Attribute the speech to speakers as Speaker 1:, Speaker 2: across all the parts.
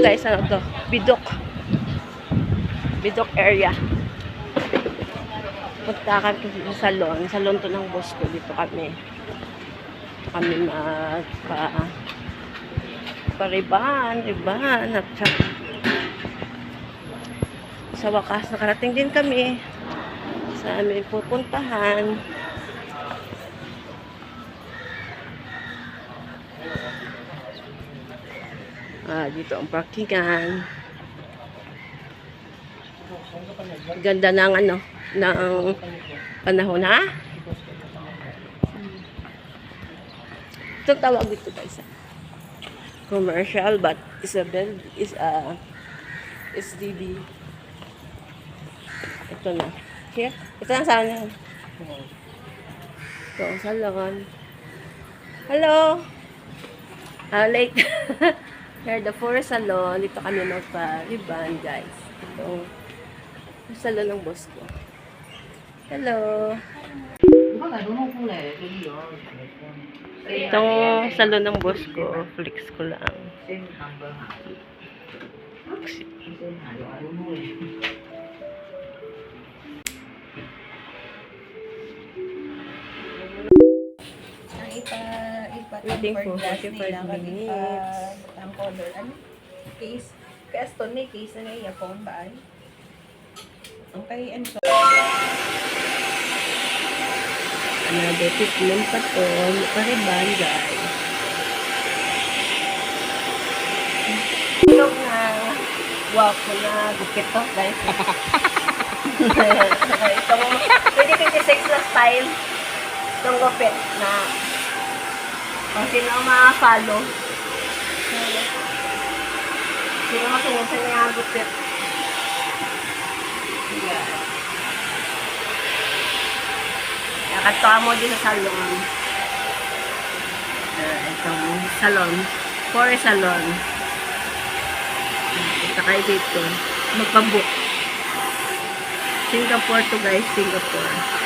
Speaker 1: guys, ano to? Bidok. Bidok area. Punta kami sa salon. Salon to ng boss ko. Dito kami. Dito kami riban. At sa wakas, nakarating din kami sa aming pupuntahan. Dito ang parkingan. Ganda ng ng panahon, ha? Ito tawag dito guys. Commercial, but Isabel is SDB. Ito na. Here. Ito na sana. Ito ang salon. Hello! Late. Here, the Forest Salon. Dito kami magpa-ribbon, guys. Ito yung salon ng boss ko. Hello! Itong salon ng boss ko, flex ko lang. Waiting for 45 minutes.
Speaker 2: Ang color, case. Kaya ito na case na iya phone ba ay? Ang tayo,
Speaker 1: Another treatment pa to. Pariban, guys. Ilog na guwapo na gupit to, guys. Itong 2026 na style. Itong gupit na kung sino ang ma-follow. Sino masunod sa niya gupit. Nakatawa mo din sa salon. Itong salon. Forest Salon. Kita kayo dito. Magpabook. Singapore to guys. Singapore.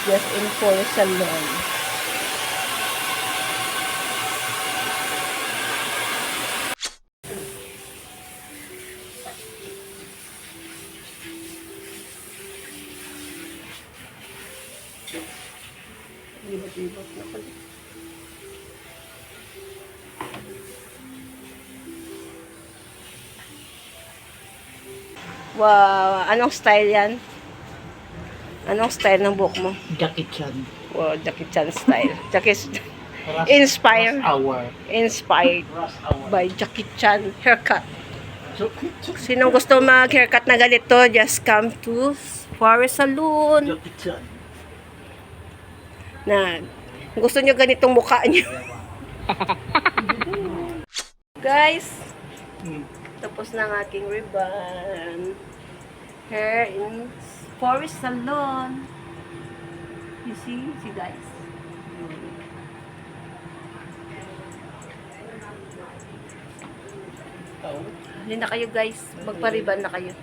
Speaker 1: Just in Forest Salon. Libot-libot na pala. Wow, anong style yan? Anong style ng buhok mo?
Speaker 3: Jackie Chan.
Speaker 1: Wow, Jackie Chan style. Inspired by Jackie Chan haircut. Sinong gusto mag-haircut na ganito, just come to Forest Salon.
Speaker 3: Jackie Chan.
Speaker 1: Na, gusto nyo ganitong mukha nyo. Guys, tapos na ang aking ribbon. Hair in Forest Salon. You see guys. Hindi na kayo guys, magpa-ribbon na kayo.